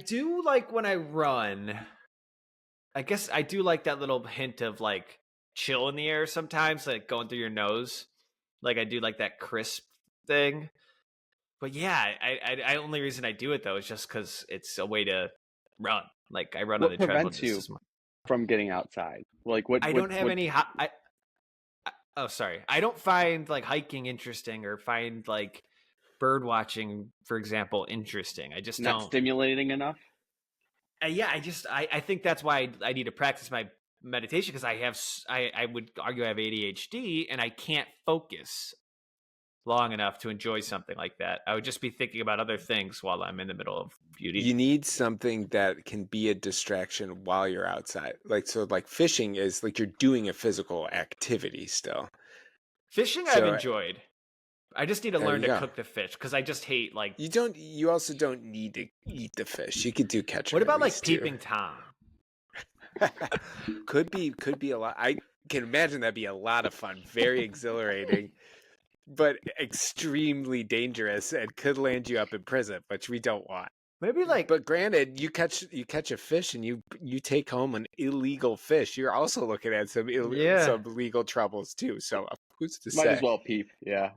do like when I run. I guess I do like that little hint of like chill in the air sometimes, like going through your nose. Like I do like that crisp thing. But yeah, I only reason I do it though is just because it's a way to run. Like I run on the treadmill. What prevents you from getting outside? Like what? I don't have any. Sorry. I don't find like hiking interesting or find like bird watching, for example, interesting. I just not stimulating enough. I think that's why I need to practice my meditation because I would argue I have ADHD and I can't focus long enough to enjoy something like that. I would just be thinking about other things while I'm in the middle of beauty. You need something that can be a distraction while you're outside. Like fishing is like you're doing a physical activity still. Fishing I've enjoyed. I just need to learn to cook the fish because I just hate like you also don't need to eat the fish. You could do catch. What about like peeping Tom? could be a lot. I can imagine that'd be a lot of fun, very exhilarating. But extremely dangerous and could land you up in prison, which we don't want. Maybe like, but granted, you catch a fish and you take home an illegal fish. You're also looking at some legal troubles too. So who's to say? Might as well peep. Yeah.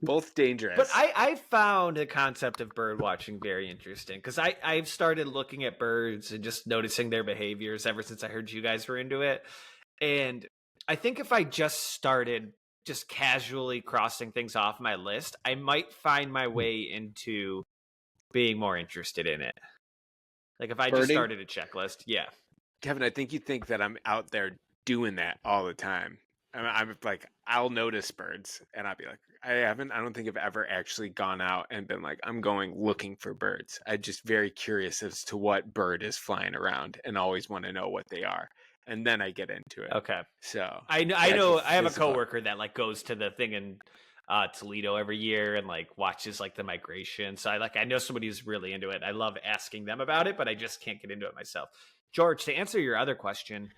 Both dangerous. But I found the concept of bird watching very interesting because I've started looking at birds and just noticing their behaviors ever since I heard you guys were into it, and I think if I just started just casually crossing things off my list, I might find my way into being more interested in it. Like if I just started a checklist, yeah. Kevin, I think you think that I'm out there doing that all the time. I'm like, I'll notice birds and I'll be like, I don't think I've ever actually gone out and been like, I'm going looking for birds. I'm just very curious as to what bird is flying around and always want to know what they are. And then I get into it. Okay. So I know I have a coworker that like goes to the thing in Toledo every year and like watches like the migration. So I know somebody who's really into it. I love asking them about it, but I just can't get into it myself. George, to answer your other question,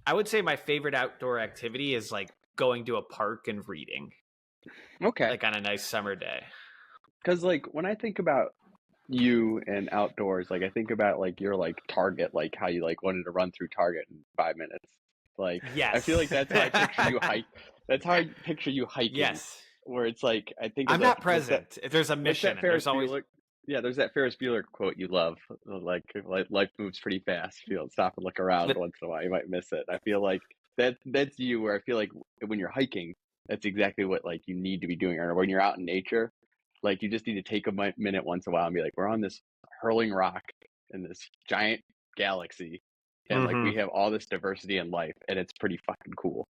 I would say my favorite outdoor activity is like going to a park and reading. Okay. Like on a nice summer day. Because like when I think about you and outdoors, like I think about like your like Target, like how you like wanted to run through Target in 5 minutes. Like yes. I feel like that's how I picture you hike. That's how I picture you hiking. Yes. Where it's like I think I'm not present. If there's a mission, there's always there's that Ferris Bueller quote you love, like life moves pretty fast. You don't stop and look around once in a while, you might miss it. I feel like that's you. Where I feel like when you're hiking, that's exactly what like you need to be doing. Or when you're out in nature, like you just need to take a minute once in a while and be like, we're on this hurling rock in this giant galaxy, and like we have all this diversity in life, and it's pretty fucking cool.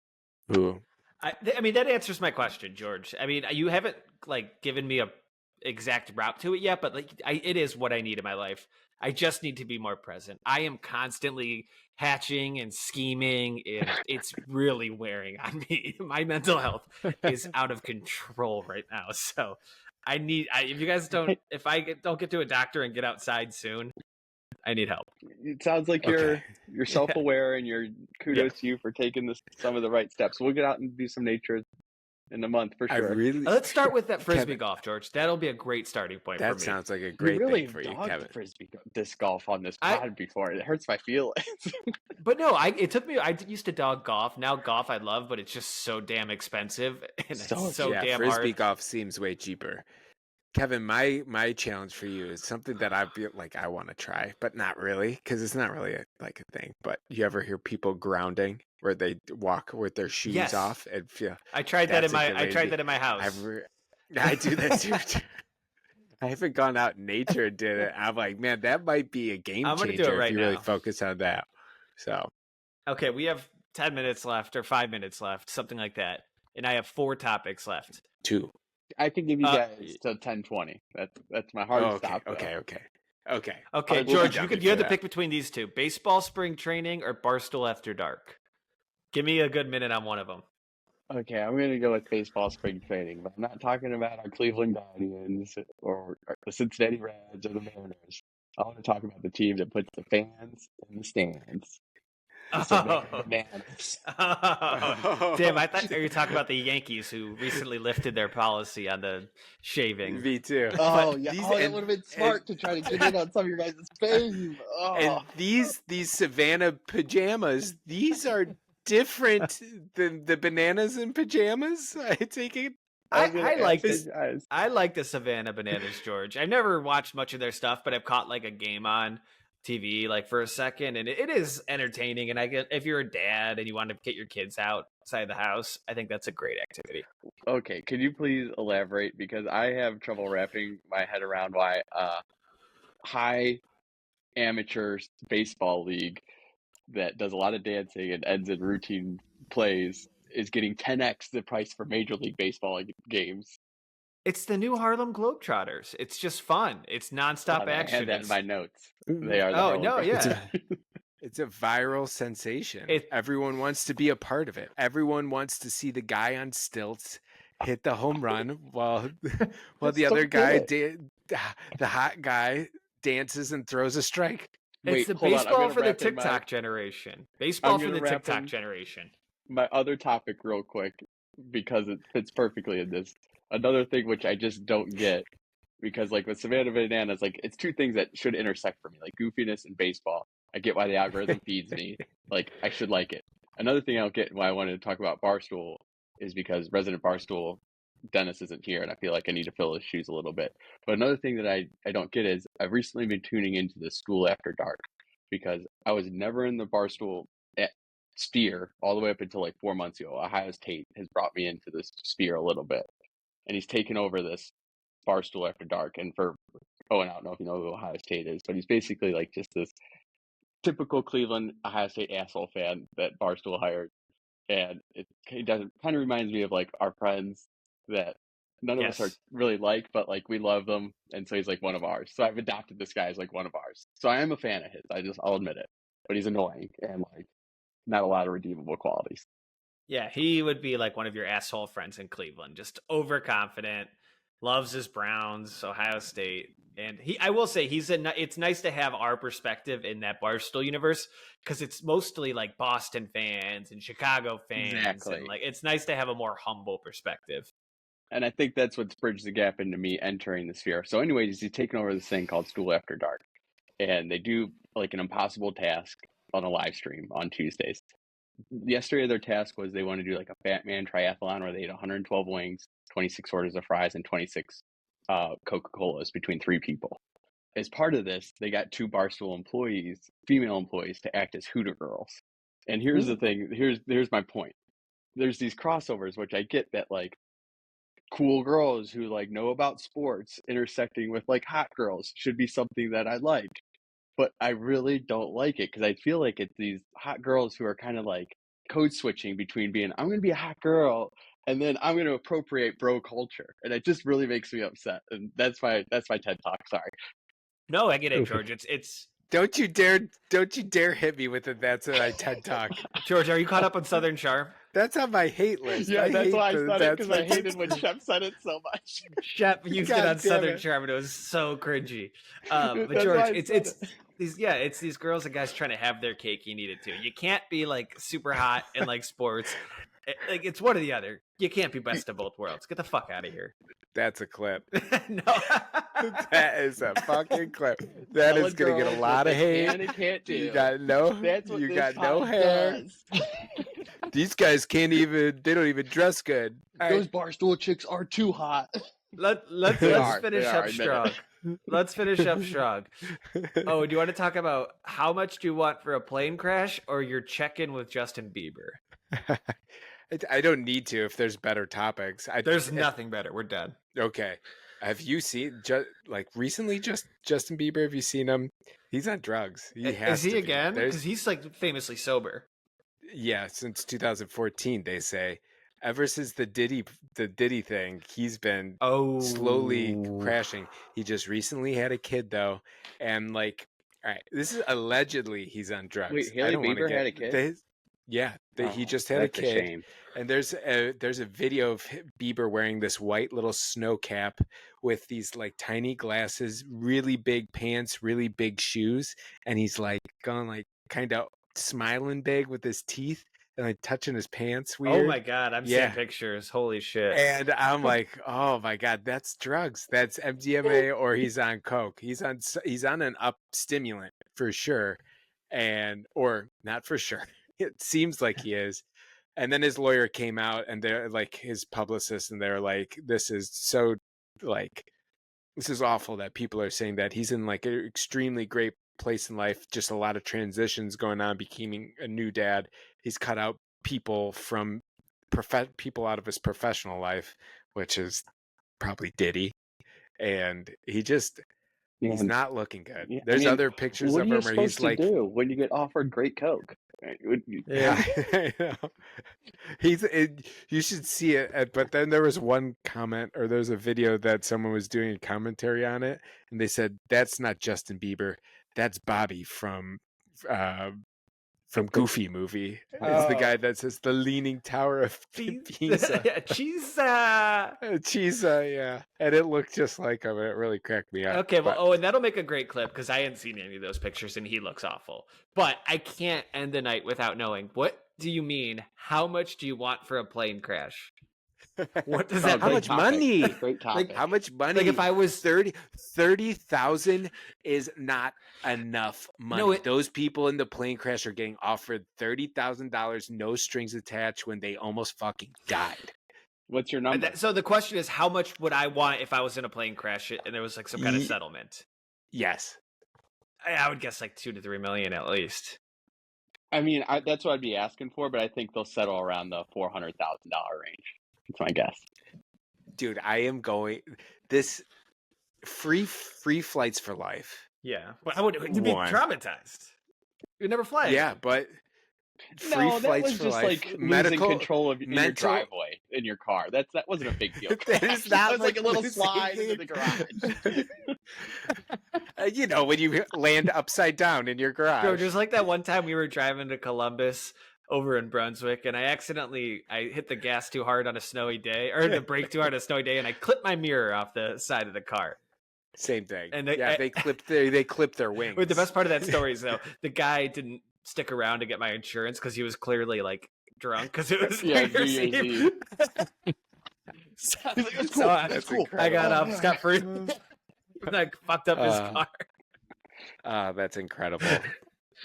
Ooh. I mean, that answers my question, George. I mean, you haven't like given me a exact route to it yet, but like it is what I need in my life. I just need to be more present. I am constantly hatching and scheming, and it's really wearing on me. My mental health is out of control right now. So if you guys don't, if I don't get to a doctor and get outside soon, I need help. It sounds like you're self-aware, and you're kudos to you for taking some of the right steps. We'll get out and do some nature in a month for sure. Let's start with that frisbee golf, George. That'll be a great starting point for me. That sounds like a great thing for you, Kevin. Frisbee disc golf on this pod before. It hurts my feelings. But no, it took me. I used to dog golf. Now golf I love, but it's just so damn expensive and it's so damn hard. Frisbee golf seems way cheaper. Kevin, my challenge for you is something that I feel like I want to try, but not really, because it's not really a thing. But you ever hear people grounding, where they walk with their shoes off and feel? I tried that in my house. I do that too. I haven't gone out in nature and did it. I'm like, man, that might be a game changer if you really focus on that. So, okay, we have 10 minutes left or 5 minutes left, something like that, and I have 4 topics left. 2. I can give you guys till 10:20. That's my hard stop. Okay, George, you have to pick between these two: baseball spring training or Barstool After Dark. Give me a good minute on one of them. Okay, I'm going to go with baseball spring training, but I'm not talking about our Cleveland Guardians or the Cincinnati Reds or the Mariners. I want to talk about the team that puts the fans in the stands. Damn, I thought you were talking about the Yankees, who recently lifted their policy on the shaving. Me too. Oh, yeah. It would have been smart to try to get in on some of your guys' fame. Oh. And these Savannah pajamas, these are different than the bananas and pajamas. I take it. I like this. I like the Savannah Bananas, George. I've never watched much of their stuff, but I've caught like a game on TV like for a second, and it is entertaining. And if you're a dad and you want to get your kids outside the house, I think that's a great activity. Okay, can you please elaborate, because I have trouble wrapping my head around why high amateur baseball league that does a lot of dancing and ends in routine plays is getting 10x the price for Major League Baseball games. It's the new Harlem Globetrotters. It's just fun. It's nonstop action. I had that in my notes. They are. It's a viral sensation. Everyone wants to be a part of it. Everyone wants to see the guy on stilts hit the home run while the other guy, the hot guy, dances and throws a strike. It's the baseball for the TikTok generation. Baseball for the TikTok generation. My other topic real quick, because it fits perfectly in this. Another thing which I just don't get, because like with Savannah Bananas, like it's two things that should intersect for me, like goofiness and baseball. I get why the algorithm feeds me. Like I should like it. Another thing I don't get why I wanted to talk about Barstool is because resident Barstool Dennis isn't here, and I feel like I need to fill his shoes a little bit. But another thing that I don't get is I've recently been tuning into the School After Dark, because I was never in the Barstool sphere all the way up until like 4 months ago. Ohio State has brought me into this sphere a little bit, and he's taken over this Barstool After Dark. And for Owen, I don't know if you know who Ohio State is, but he's basically like just this typical Cleveland Ohio State asshole fan that Barstool hired. And it kind of reminds me of like our friends that none of us are really like, but like we love them, and so he's like one of ours. So I've adopted this guy as like one of ours. So I am a fan of his. I'll admit it. But he's annoying and like not a lot of redeemable qualities. Yeah, he would be like one of your asshole friends in Cleveland, just overconfident, loves his Browns, Ohio State. And I will say it's nice to have our perspective in that Barstool universe because it's mostly like Boston fans and Chicago fans. Exactly. And like, it's nice to have a more humble perspective. And I think that's what's bridged the gap into me entering the sphere. So anyways, he's taken over this thing called School After Dark. And they do like an impossible task on a live stream on Tuesdays. Yesterday, their task was they want to do like a Batman triathlon where they ate 112 wings, 26 orders of fries, and 26 Coca-Colas between 3 people. As part of this, they got 2 Barstool employees, female employees, to act as Hooter girls. And here's the thing. Here's my point. There's these crossovers, which I get that like cool girls who like know about sports intersecting with like hot girls should be something that I like. But I really don't like it because I feel like it's these hot girls who are kind of like code switching between being, I'm going to be a hot girl and then I'm going to appropriate bro culture. And it just really makes me upset. And that's my TED Talk. Sorry. No, I get it, George. It's Don't you dare hit me with it. That's my TED Talk. George, are you caught up on Southern Charm? That's on my hate list. Yeah, that's why I said it because I hated when Shep said it so much. Shep used it on Southern Charm and it was so cringy. But George, it's these girls and guys trying to have their cake. You need it too. You can't be like super hot and like sports. Like it's one or the other. You can't be best of both worlds. Get the fuck out of here. That's a clip. No, that is a fucking clip. That is gonna get a lot of hate. You got no hair. These guys they don't even dress good. Those Barstool chicks are too hot. Let's finish up strong. Let's finish up strong. Oh, do you want to talk about how much do you want for a plane crash or your check-in with Justin Bieber? I don't need to if there's better topics. There's nothing better. We're done. Okay. Have you seen recently Justin Bieber? Have you seen him? He's on drugs. Is he again? Because he's like famously sober. Yeah, since 2014, they say. Ever since the Diddy thing, he's been slowly crashing. He just recently had a kid though, and like, all right, this is allegedly he's on drugs. Wait, Haley Bieber had a kid. He just had a kid, and there's a video of Bieber wearing this white little snow cap with these like tiny glasses, really big pants, really big shoes, and he's like going like kind of smiling big with his teeth and like touching his pants weird. Oh my god, I'm seeing pictures. Holy shit. And I'm like, oh my god, that's drugs. That's MDMA or he's on coke. He's on an up stimulant for sure. Or not for sure. It seems like he is. And then his lawyer came out and they're like his publicist and they're like, this is awful that people are saying that he's in like an extremely great place in life, just a lot of transitions going on, becoming a new dad. He's cut out people out of his professional life, which is probably Diddy, and he's not looking good. Yeah, There's other pictures of him where he's like, do when you get offered great coke? Yeah, I know. You should see it. But then there was one comment, or there's a video that someone was doing a commentary on it, and they said that's not Justin Bieber, that's Bobby from Goofy movie. It's the guy that says the Leaning Tower of Pisa. Chisa, yeah. And it looked just like him. It really cracked me up. Okay, well, and that'll make a great clip because I hadn't seen any of those pictures and he looks awful. But I can't end the night without knowing, what do you mean? How much do you want for a plane crash? What does that mean? How much money? Great topic. Like, how much money? Like if I was 30,000 is not enough money. No, those people in the plane crash are getting offered $30,000, no strings attached, when they almost fucking died. What's your number? So the question is, how much would I want if I was in a plane crash and there was like some kind of settlement? Yes. I would guess like 2 to 3 million at least. I mean, that's what I'd be asking for, but I think they'll settle around the $400,000 range. That's my guess. Dude, I am going this free flights for life. Yeah, but you'd be traumatized. You'd never fly. Yeah, but free flights for life. Like medical control of your driveway in your car. That wasn't a big deal. That is not like a little slide into the garage. When you land upside down in your garage. Bro, just like that one time we were driving to Columbus over in Brunswick, and I hit the gas too hard on a snowy day, or the brake too hard on a snowy day, and I clipped my mirror off the side of the car. Same thing. And they clipped their wings. The best part of that story is though the guy didn't stick around to get my insurance because he was clearly like drunk because it was New Year's Eve. That's cool. I got off scot-free. I fucked up his car. That's incredible.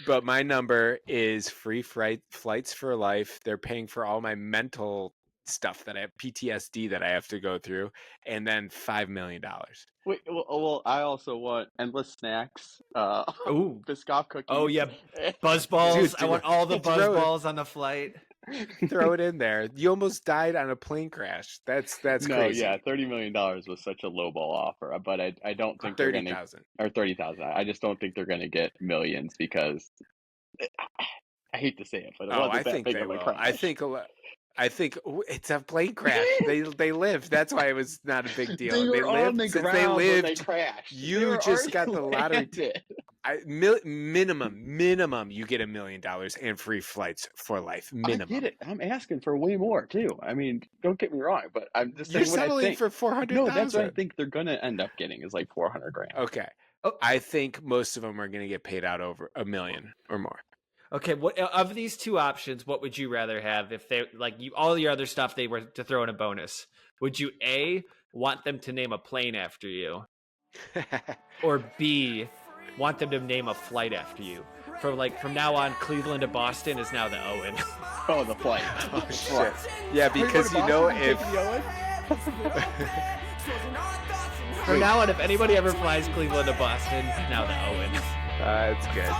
But my number is free flights for life. They're paying for all my mental stuff that I have, PTSD that I have to go through, and then $5 million. Wait, well, I also want endless snacks. Biscoff cookies. Oh yeah, buzz balls. I want all the buzz balls on the flight. Throw it in there. You almost died on a plane crash. That's crazy. Yeah, $30 million was such a lowball offer, but I don't think they're going to, or 30,000. I just don't think they're going to get millions because I hate to say it, but I think they will. I think it's a plane crash. They lived. That's why it was not a big deal. They lived on the ground they lived. When they crashed. You just got the lottery. Minimum, you get $1 million and free flights for life. Minimum. I get it. I'm asking for way more too. I mean, don't get me wrong, but I'm just saying. You're settling for $400,000. No, that's what I think they're gonna end up getting is like $400,000. Okay. I think most of them are gonna get paid out over $1 million or more. Okay, what of these two options, what would you rather have if they all your other stuff they were to throw in a bonus? Would you A, want them to name a plane after you? Or B, want them to name a flight after you? From now on, Cleveland to Boston is now the Owen. Oh, the flight. Oh shit. Yeah, because if from now on, if anybody ever flies Cleveland to Boston, it's now the Owen. That's good.